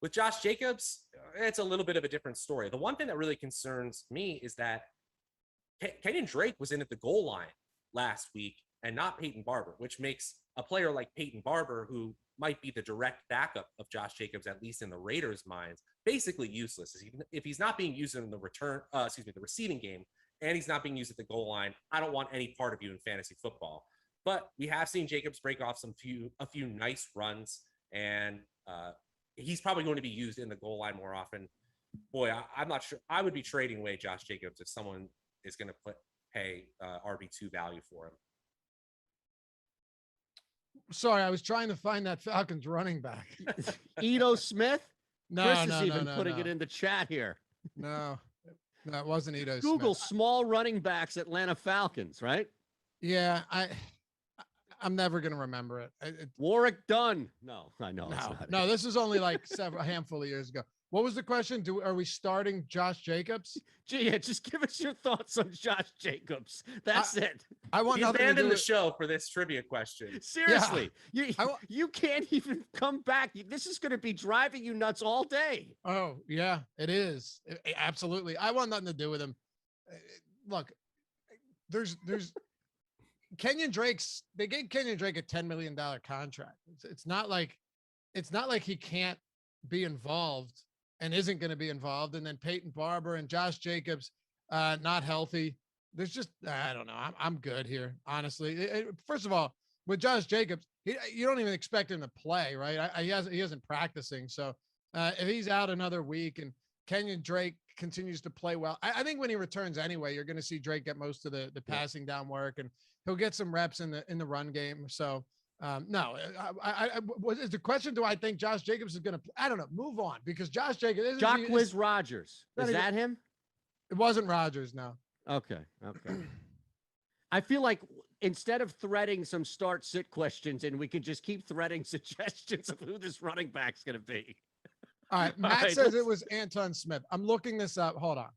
With Josh Jacobs, it's a little bit of a different story. The one thing that really concerns me is that Kenyon Drake was in at the goal line last week and not Peyton Barber, which makes a player like Peyton Barber, who might be the direct backup of Josh Jacobs, at least in the Raiders' minds, basically useless. If he's not being used in the the receiving game, and he's not being used at the goal line, I don't want any part of you in fantasy football. But we have seen Jacobs break off a few nice runs, and he's probably going to be used in the goal line more often. Boy, I'm not sure. I would be trading away Josh Jacobs if someone is going to pay RB2 value for him. Sorry, I was trying to find that Falcons running back. Ito Smith? No, Chris no, is no, even no, putting no. it in the chat here. No, that wasn't Ito Google Smith. small running backs Atlanta Falcons, right? Yeah, I'm never gonna remember it. Warwick Dunn. No, I know. No, this is only like a handful of years ago. What was the question? Are we starting Josh Jacobs? Gee, yeah, just give us your thoughts on Josh Jacobs. That's it. I want He nothing to do abandoned the with show for this trivia question. Seriously, you can't even come back. This is going to be driving you nuts all day. Oh yeah, it is. Absolutely. I want nothing to do with him. Look, there's Kenyon Drake's. They gave Kenyon Drake a $10 million contract. It's not like he can't be involved and isn't going to be involved. And then Peyton Barber and Josh Jacobs, not healthy. There's just, I don't know. I'm good here, honestly. First of all, with Josh Jacobs, you don't even expect him to play, right? He hasn't practicing. So if he's out another week and Kenyon Drake continues to play well, I think when he returns anyway, you're going to see Drake get most of the passing down work, and he'll get some reps in the run game. So no, is the question, do I think Josh Jacobs is going to, I don't know, move on, because Josh Jacobs. Jacquizz Rodgers. Is that him? It wasn't Rodgers. No. Okay. I feel like instead of threading some start sit questions, and we could just keep threading suggestions of who this running back's going to be. All right. Matt says it was Eytan Smith. I'm looking this up. Hold on.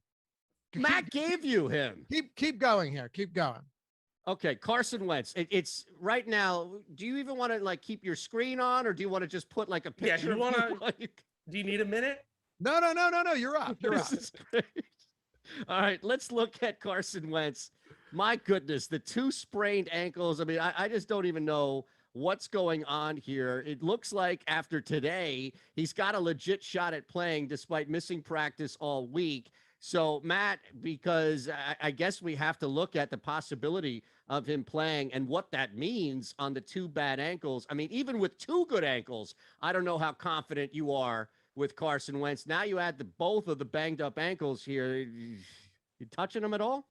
Matt gave you him. Keep going here. Keep going. Okay, Carson Wentz. It's right now. Do you even want to like keep your screen on, or do you want to just put like a picture? Yeah, do you need a minute? No. You're up. You're up. This is great. All right, let's look at Carson Wentz. My goodness, the 2 sprained ankles. I mean, I just don't even know what's going on here. It looks like after today, he's got a legit shot at playing despite missing practice all week. So, Matt, because I guess we have to look at the possibility of him playing and what that means on the 2 bad ankles. I mean, even with 2 good ankles, I don't know how confident you are with Carson Wentz. Now you add both of the banged up ankles here. You touching them at all?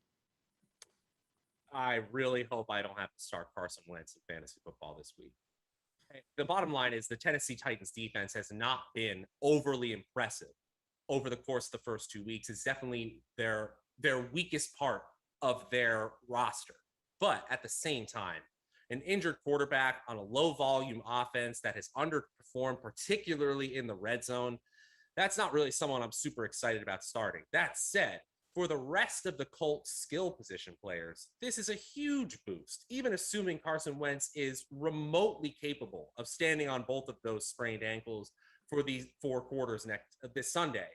I really hope I don't have to start Carson Wentz in fantasy football this week. The bottom line is the Tennessee Titans defense has not been overly impressive over the course of the first 2 weeks. It's definitely their weakest part of their roster. But at the same time, an injured quarterback on a low volume offense that has underperformed, particularly in the red zone, that's not really someone I'm super excited about starting. That said, for the rest of the Colts skill position players, this is a huge boost, even assuming Carson Wentz is remotely capable of standing on both of those sprained ankles for these 4 quarters this Sunday.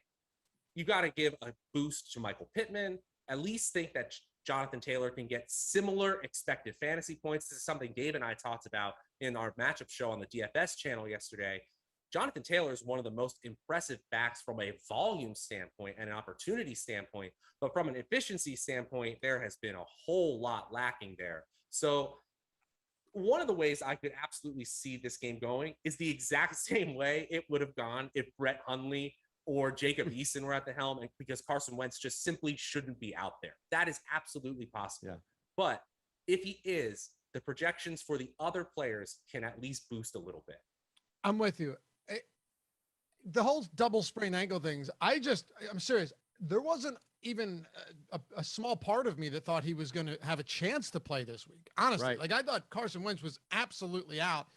You got to give a boost to Michael Pittman. At least think that Jonathan Taylor can get similar expected fantasy points. This is something Dave and I talked about in our matchup show on the DFS channel yesterday. Jonathan Taylor is one of the most impressive backs from a volume standpoint and an opportunity standpoint, but from an efficiency standpoint, there has been a whole lot lacking there. So one of the ways I could absolutely see this game going is the exact same way it would have gone if Brett Hundley or Jacob Eason were at the helm, and because Carson Wentz just simply shouldn't be out there. That is absolutely possible. Yeah. But if he is, the projections for the other players can at least boost a little bit. I'm with you. The whole double sprained ankle things, I'm serious. There wasn't even a small part of me that thought he was going to have a chance to play this week. Honestly, right. Like I thought Carson Wentz was absolutely out.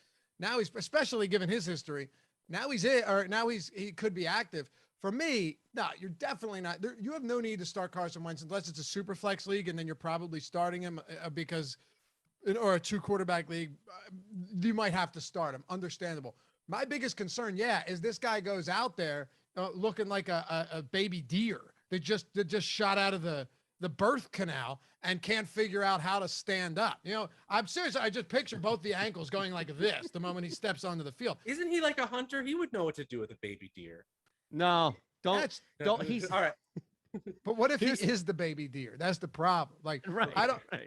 Now he's, especially given his history, now he could be active. For me, no, you're definitely not. You have no need to start Carson Wentz unless it's a super flex league, and then you're probably starting him or a 2-quarterback league. You might have to start him. Understandable. My biggest concern, is this guy goes out there looking like a baby deer that just shot out of the birth canal and can't figure out how to stand up. I'm serious. I just picture both the ankles going like this the moment he steps onto the field. Isn't he like a hunter? He would know what to do with a baby deer. No, don't. He's all right. But what if he is the baby deer? That's the problem. Like, right,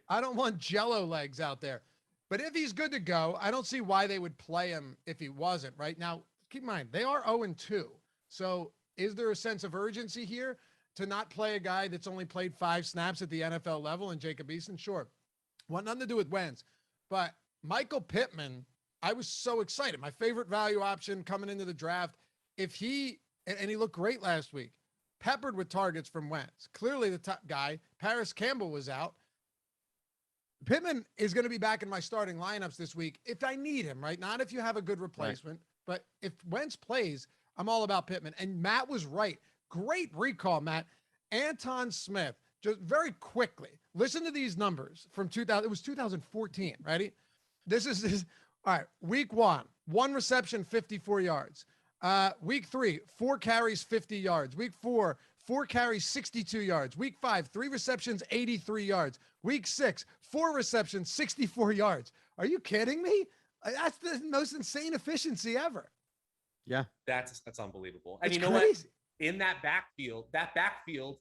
I don't want Jello legs out there. But if he's good to go, I don't see why they would play him if he wasn't. Right now, keep in mind, they are 0-2. So is there a sense of urgency here to not play a guy that's only played 5 snaps at the NFL level and Jacob Eason? Sure. Want nothing to do with Wentz. But Michael Pittman, I was so excited. My favorite value option coming into the draft. If he looked great last week, peppered with targets from Wentz. Clearly the top guy. Paris Campbell was out. Pittman is going to be back in my starting lineups this week if I need him, right? Not if you have a good replacement, but if Wentz plays, I'm all about Pittman. And Matt was right. Great recall, Matt. Eytan Smith, just very quickly, listen to these numbers from 2000. It was 2014, right? This is all right. Week 1, 1 reception, 54 yards. Week 3, 4 carries, 50 yards. Week 4, 4 carries, 62 yards. Week 5, 3 receptions, 83 yards. Week 6, 4 receptions, 64 yards. Are you kidding me? That's the most insane efficiency ever. Yeah. That's unbelievable. And it's you know crazy. what? In that backfield,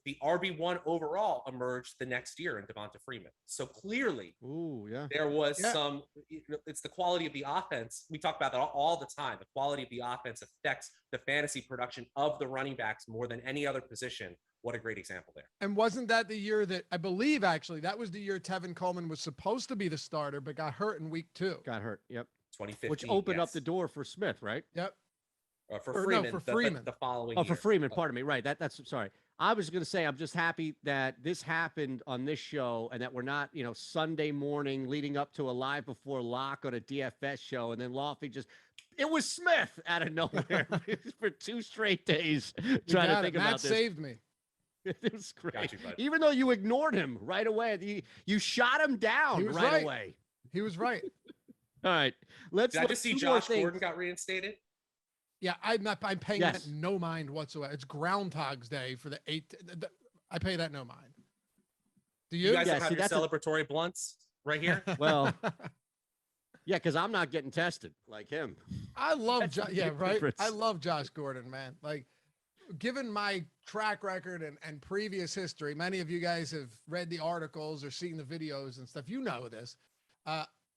the RB1 overall emerged the next year in Devonta Freeman. So clearly, there was some, it's the quality of the offense. We talk about that all the time. The quality of the offense affects the fantasy production of the running backs more than any other position. What a great example there. And wasn't that the year that, I believe actually, that was the year Tevin Coleman was supposed to be the starter, but got hurt in week 2. Got hurt. Yep. 2015. Which opened up the door for Smith, right? Yep. For Freeman, for Freeman. The following year. For Freeman, pardon me. Right. That's sorry. I was going to say, I'm just happy that this happened on this show and that we're not, Sunday morning leading up to a live before lock on a DFS show. And then Loughy it was Smith out of nowhere for 2 straight days trying to think about Matt this. saved me. It was great. Even though you ignored him right away, you shot him down right away. He was right. All right. Did I just see Josh Gordon got reinstated? Yeah, I'm paying that no mind whatsoever. It's Groundhog's Day for the 8th. I pay that no mind. Do you? You guys have your celebratory blunts right here? Well, yeah, because I'm not getting tested like him. I love I love Josh Gordon, man. Like, given my track record and previous history, many of you guys have read the articles or seen the videos and stuff. You know this.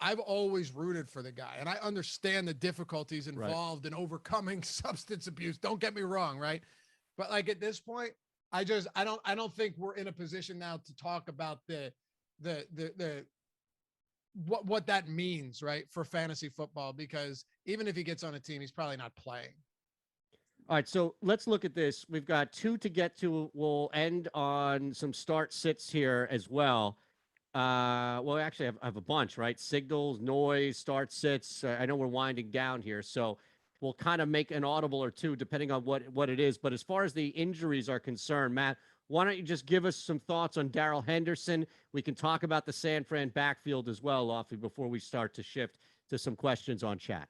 I've always rooted for the guy, and I understand the difficulties involved in overcoming substance abuse. Don't get me wrong, right? But like at this point, I don't think we're in a position now to talk about what that means, right, for fantasy football, because even if he gets on a team, he's probably not playing. All right, so let's look at this. We've got 2 to get to. We'll end on some start sits here as well. Well, actually, I have a bunch, right? Signals, noise, start sits. I know we're winding down here, so we'll kind of make an audible or two depending on what it is. But as far as the injuries are concerned, Matt, why don't you just give us some thoughts on Darrell Henderson? We can talk about the San Fran backfield as well, Loughy, before we start to shift to some questions on chat.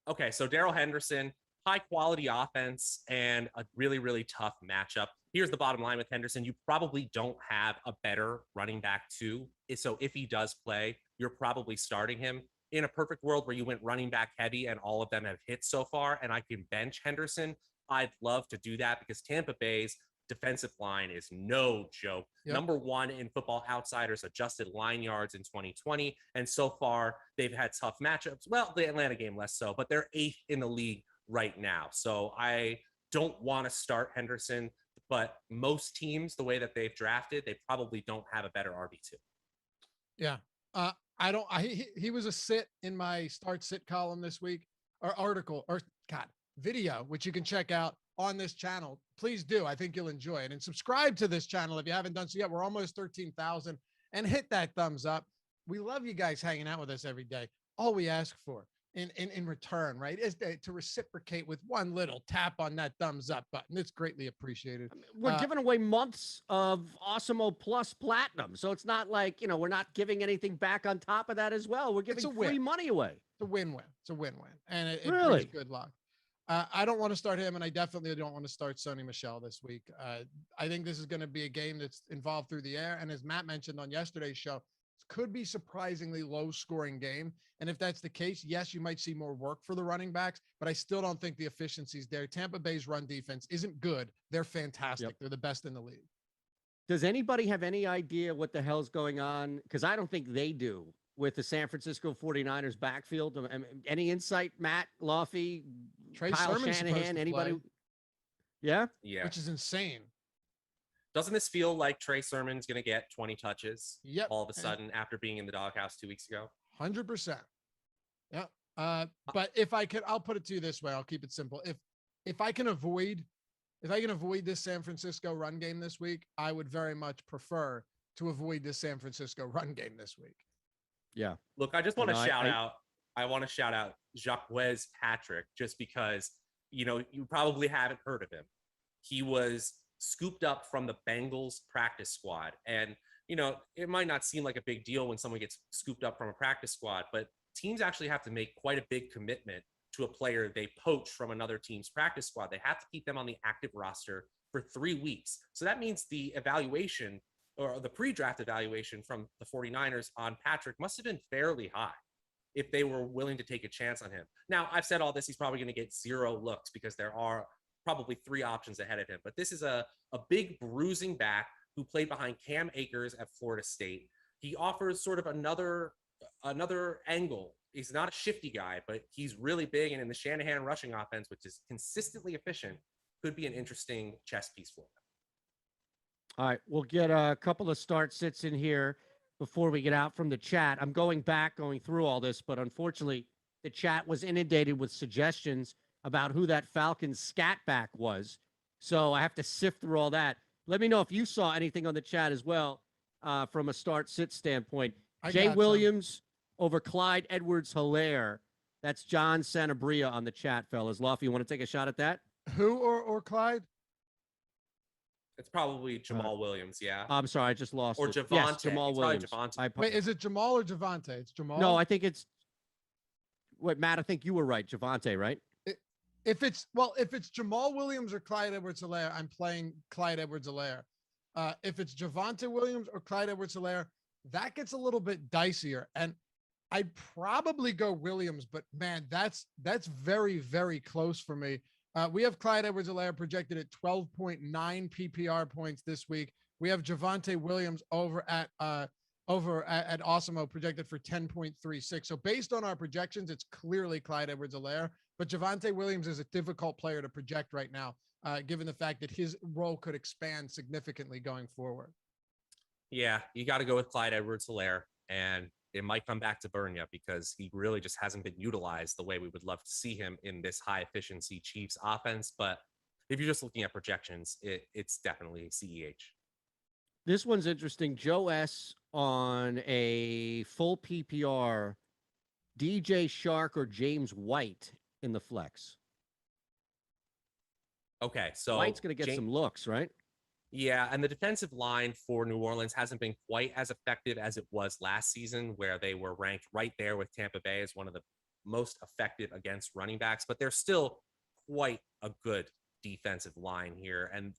Okay, so Darrell Henderson, high quality offense and a really, really tough matchup. Here's the bottom line with Henderson. You probably don't have a better running back too. So if he does play, you're probably starting him. In a perfect world where you went running back heavy and all of them have hit so far and I can bench Henderson, I'd love to do that because Tampa Bay's defensive line is no joke. Yep. Number 1 in Football Outsiders adjusted line yards in 2020. And so far they've had tough matchups. Well, the Atlanta game less so, but they're 8th in the league right now. So I don't want to start Henderson, but most teams, the way that they've drafted, they probably don't have a better RB2. Yeah. He was a sit in my start sit column this week, or article, or video, which you can check out on this channel. Please do. I think you'll enjoy it, and subscribe to this channel if you haven't done so yet. We're almost 13,000, and hit that thumbs up. We love you guys hanging out with us every day. All we ask for in return, right, is to reciprocate with one little tap on that thumbs up button. It's greatly appreciated. We're giving away months of Awesemo Plus Platinum, so it's not like, we're not giving anything back on top of that as well. We're giving free money away. It's a win-win. It's a win-win, and it really brings good luck. I don't want to start him, and I definitely don't want to start Sony Michel this week. I think this is going to be a game that's involved through the air, and as Matt mentioned on yesterday's show, it could be surprisingly low-scoring game. And if that's the case, yes, you might see more work for the running backs, but I still don't think the efficiency's there. Tampa Bay's run defense isn't good. They're fantastic. Yep. They're the best in the league. Does anybody have any idea what the hell's going on? Because I don't think they do with the San Francisco 49ers backfield. Any insight, Matt, Loughy, Kyle Shanahan, anybody? Yeah? Yeah. Which is insane. Doesn't this feel like Trey Sermon's going to get 20 touches all of a sudden after being in the doghouse 2 weeks ago? 100%. Yeah. But if I could, I'll put it to you this way. I'll keep it simple. If I can avoid this San Francisco run game this week, I would very much prefer to avoid this San Francisco run game this week. Yeah. Look, I just want to I want to shout out Jacques Patrick, just because, you probably haven't heard of him. He was scooped up from the Bengals practice squad. And, it might not seem like a big deal when someone gets scooped up from a practice squad, but teams actually have to make quite a big commitment to a player they poach from another team's practice squad. They have to keep them on the active roster for 3 weeks. So that means the evaluation, or the pre-draft evaluation from the 49ers on Patrick, must have been fairly high if they were willing to take a chance on him. Now, I've said all this, he's probably going to get 0 looks because there are probably 3 options ahead of him. But this is a big bruising back who played behind Cam Akers at Florida State. He offers sort of another angle. He's not a shifty guy, but he's really big. And in the Shanahan rushing offense, which is consistently efficient, could be an interesting chess piece for him. All right, we'll get a couple of start sits in here before we get out from the chat. I'm going through all this, but unfortunately, the chat was inundated with suggestions about who that Falcons scat back was. So I have to sift through all that. Let me know if you saw anything on the chat as well from a start sit standpoint. Jay Williams over Clyde Edwards-Helaire. That's John Sanabria on the chat, fellas. Loughy, you want to take a shot at that? Who or Clyde? It's probably Jamal Williams, yeah. I'm sorry, I just lost or it. Javonte. Yes, Jamal Williams. Wait, is it Jamal or Javonte? It's Jamal? No, I think it's... Wait, Matt, I think you were right. Javonte, right? If it's Jamal Williams or Clyde Edwards-Helaire, I'm playing Clyde Edwards-Helaire. If it's Javonte Williams or Clyde Edwards-Helaire, that gets a little bit dicier. And I'd probably go Williams, but man, that's very, very close for me. We have Clyde Edwards-Helaire projected at 12.9 PPR points this week. We have Javonte Williams over at over at Awesemo projected for 10.36. So based on our projections, it's clearly Clyde Edwards-Helaire, but Javonte Williams is a difficult player to project right now, given the fact that his role could expand significantly going forward. Yeah, you got to go with Clyde Edwards-Helaire, and it might come back to burn you because he really just hasn't been utilized the way we would love to see him in this high efficiency Chiefs offense. But if you're just looking at projections, it's definitely CEH. This one's interesting. Joe S. on a full PPR, DJ Shark or James White in the flex. Okay, so White's going to get some looks, right? Yeah, and the defensive line for New Orleans hasn't been quite as effective as it was last season, where they were ranked right there with Tampa Bay as one of the most effective against running backs, but they're still quite a good defensive line here. And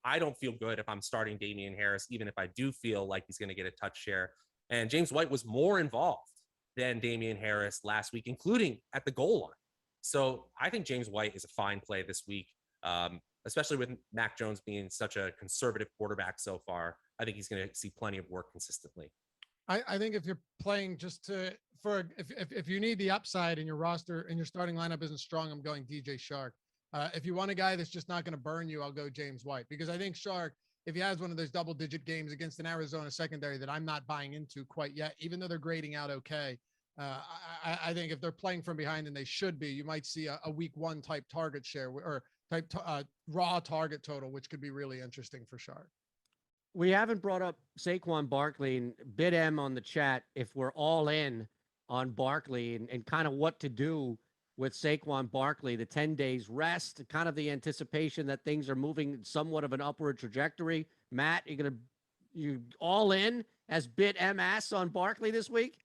I don't feel good if I'm starting Damian Harris, even if I do feel like he's going to get a touch share. And James White was more involved than Damian Harris last week, including at the goal line. So I think James White is a fine play this week, especially with Mac Jones being such a conservative quarterback so far. I think he's going to see plenty of work consistently. I think if you're playing if you need the upside in your roster and your starting lineup isn't strong, I'm going DJ Shark. If you want a guy that's just not going to burn you, I'll go James White, because I think Shark, if he has one of those double-digit games against an Arizona secondary that I'm not buying into quite yet, even though they're grading out okay, I think if they're playing from behind, and they should be, you might see a week one type target share or type raw target total, which could be really interesting for Shark. We haven't brought up Saquon Barkley, and Bid M on the chat if we're all in on Barkley and kind of what to do with Saquon Barkley, the 10 days rest, kind of the anticipation that things are moving somewhat of an upward trajectory. Matt, you all in as Bid MS on Barkley this week?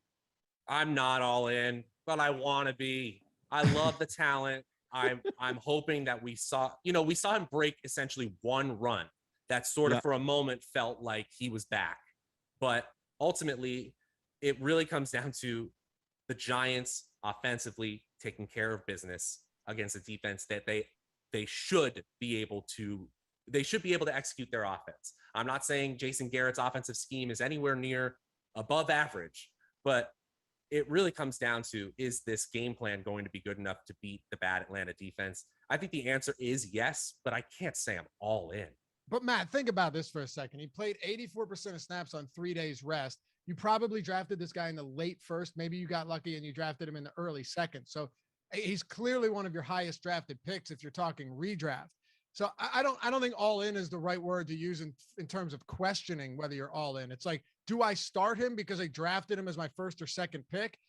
I'm not all in, but I want to be. I love the talent. I'm hoping that we saw him break essentially one run that sort of for a moment felt like he was back. But ultimately, it really comes down to the Giants offensively taking care of business against a defense that they should be able to execute their offense. I'm not saying Jason Garrett's offensive scheme is anywhere near above average, but it really comes down to, is this game plan going to be good enough to beat the bad Atlanta defense? I think the answer is yes, but I can't say I'm all in. But Matt, think about this for a second. He played 84% of snaps on 3 days rest. You probably drafted this guy in the late first. Maybe you got lucky and you drafted him in the early second. So he's clearly one of your highest drafted picks if you're talking redraft. So I don't think all in is the right word to use in terms of questioning whether you're all in. It's like, do I start him because I drafted him as my first or second pick?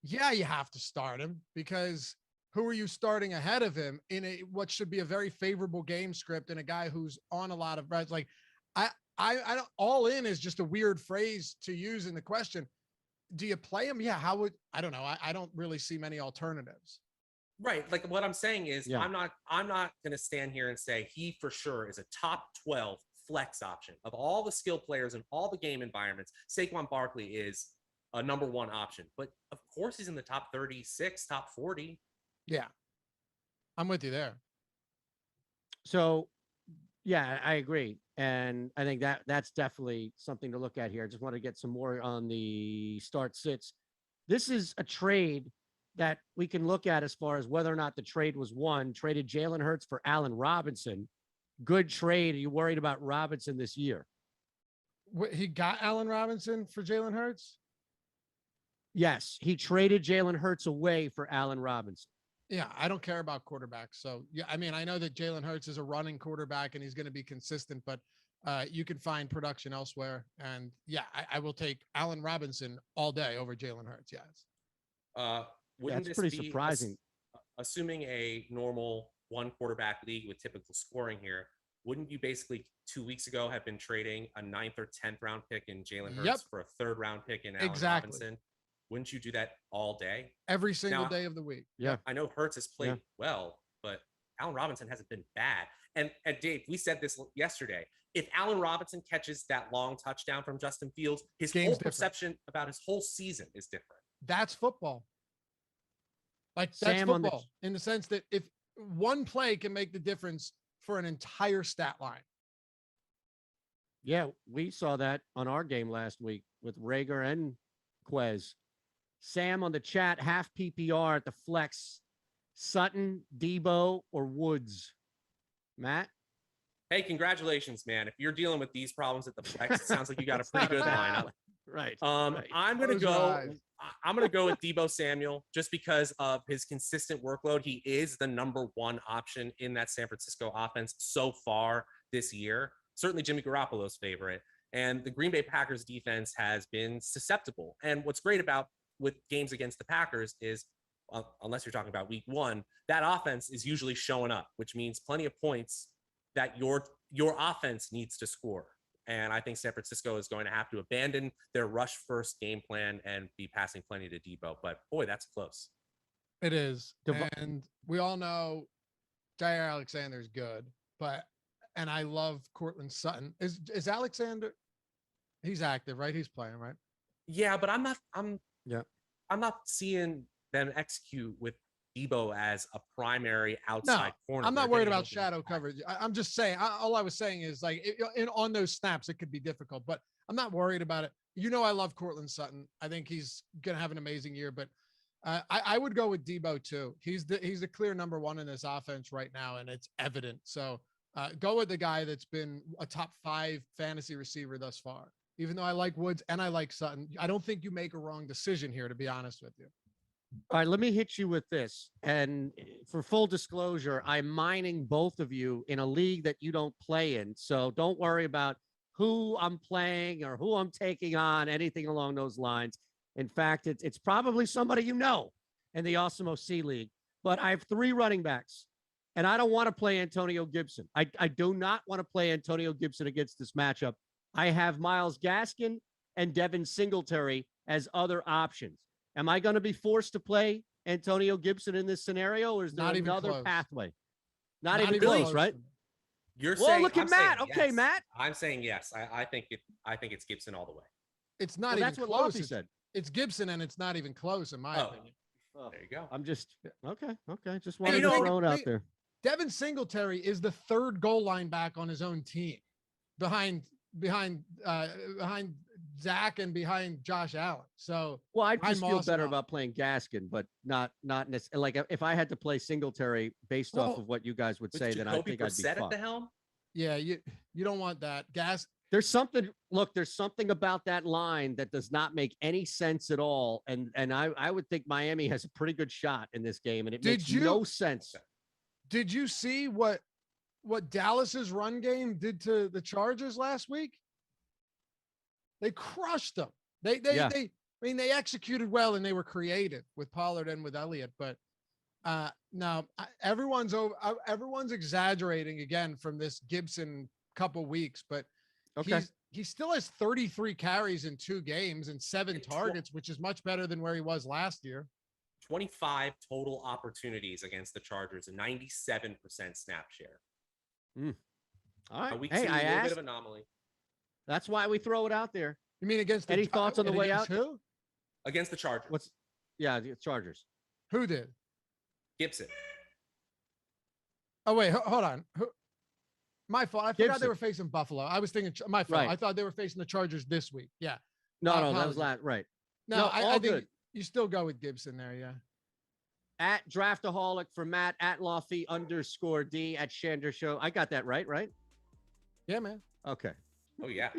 Yeah, you have to start him, because who are you starting ahead of him in what should be a very favorable game script and a guy who's on a lot of reds? Like I don't, all in is just a weird phrase to use in the question. Do you play him? Yeah. I don't know. I don't really see many alternatives. Right. Like what I'm saying is I'm not going to stand here and say he for sure is a top 12 flex option. Of all the skill players in all the game environments, Saquon Barkley is a number one option. But of course he's in the top 36, top 40. Yeah. I'm with you there. So, yeah, I agree. And I think that's definitely something to look at here. I just want to get some more on the start sits. This is a trade that we can look at as far as whether or not the trade was won. Traded Jalen Hurts for Allen Robinson. Good trade. Are you worried about Robinson this year? He got Allen Robinson for Jalen Hurts? Yes, he traded Jalen Hurts away for Allen Robinson. Yeah, I don't care about quarterbacks. So, yeah, I mean, I know that Jalen Hurts is a running quarterback and he's going to be consistent, but you can find production elsewhere. And, yeah, I will take Allen Robinson all day over Jalen Hurts, yes. Wouldn't That's this pretty be surprising. Assuming a normal one quarterback league with typical scoring here, wouldn't you basically 2 weeks ago have been trading a 9th or 10th round pick in Jalen Hurts for a 3rd round pick in Allen Robinson? Wouldn't you do that all day? Every single day of the week. Yeah. I know Hurts has played well, but Allen Robinson hasn't been bad. And Dave, we said this yesterday. If Allen Robinson catches that long touchdown from Justin Fields, his whole perception about his whole season is different. That's football. Like, that's football in the sense that if one play can make the difference for an entire stat line. Yeah, we saw that on our game last week with Rager and Quez. Sam on the chat, half PPR at the flex. Sutton, Debo, or Woods? Matt? Hey, congratulations, man. If you're dealing with these problems at the flex, it sounds like you got a pretty good lineup. Right. I'm gonna go with Debo Samuel just because of his consistent workload. He is the number one option in that San Francisco offense so far this year. Certainly Jimmy Garoppolo's favorite. And the Green Bay Packers defense has been susceptible. And what's great about with games against the Packers is, unless you're talking about week 1, that offense is usually showing up, which means plenty of points that your offense needs to score. And I think San Francisco is going to have to abandon their rush first game plan and be passing plenty to Debo. But boy, that's close. It is. And we all know Jair Alexander's good, and I love Cortland Sutton. Is Alexander? He's active, right? He's playing, right? Yeah, but I'm not seeing them execute with Debo as a primary outside corner. I'm not worried about shadow coverage. I'm just saying, all I was saying is like on those snaps, it could be difficult, but I'm not worried about it. I love Cortland Sutton. I think he's going to have an amazing year, but I would go with Debo too. He's the clear number one in this offense right now, and it's evident. So go with the guy that's been a top 5 fantasy receiver thus far. Even though I like Woods and I like Sutton, I don't think you make a wrong decision here, to be honest with you. All right, let me hit you with this. And for full disclosure, I'm mining both of you in a league that you don't play in. So don't worry about who I'm playing or who I'm taking on, anything along those lines. In fact, it's probably somebody you know in the Awesemo C League. But I have 3 running backs, and I don't want to play Antonio Gibson. I do not want to play Antonio Gibson against this matchup. I have Myles Gaskin and Devin Singletary as other options. Am I going to be forced to play Antonio Gibson in this scenario, or is there another pathway? Not even close, right? You're saying, look at Matt. Okay, yes. Matt. I'm saying yes. I think it's Gibson all the way. It's not even that's what close. Loughy said. It's Gibson, and it's not even close, in my opinion. There you go. I'm just okay. Just wanted to throw it out there. Devin Singletary is the 3rd goal line back on his own team, behind Zach and behind Josh Allen. So, well, I just feel better about playing Gaskin, but not necessarily. Like if I had to play Singletary based off of what you guys would say, then I think I'd be fucked. At the helm. Yeah, you don't want that. There's something about that line that does not make any sense at all. And I would think Miami has a pretty good shot in this game, and it makes no sense. Did you see what Dallas's run game did to the Chargers last week? They crushed them. They executed well, and they were creative with Pollard and with Elliott. But now everyone's exaggerating again from this Gibson couple weeks. But he still has 33 carries in 2 games and 7 targets, which is much better than where he was last year. 25 total opportunities against the Chargers, and 97% snap share. All right. Week 2, a little bit of anomaly. That's why we throw it out there. You mean against any thoughts on the way out? Who? Against the Chargers. The Chargers. Who did? Gibson. Oh wait, hold on. My fault. I forgot they were facing Buffalo. I was thinking my fault. Right. I thought they were facing the Chargers this week. Yeah. No, that was last. Right. No, I think you still go with Gibson there. Yeah. At Draftaholic for Matt, at Loughy _D, at Shander Show. I got that right? Yeah, man. Okay. Oh yeah.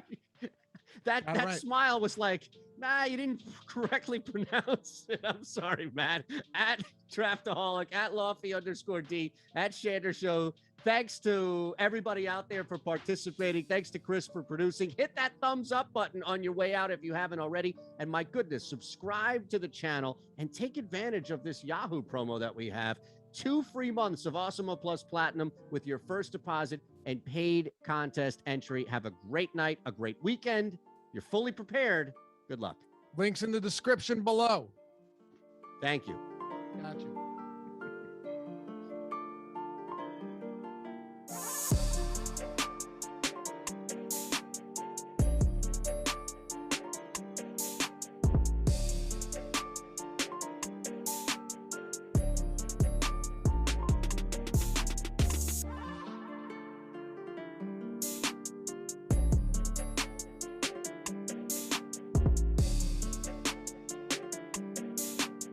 that smile was like, nah, you didn't correctly pronounce it. I'm sorry, Matt. At Draftaholic, at Loughy _D, at Shander Show. Thanks to everybody out there for participating. Thanks to Chris for producing. Hit that thumbs up button on your way out if you haven't already. And my goodness, subscribe to the channel and take advantage of this Yahoo promo that we have. 2 free months of Awesemo Plus Platinum with your first deposit and paid contest entry. Have a great night, a great weekend. You're fully prepared. Good luck. Links in the description below. Thank you. Gotcha.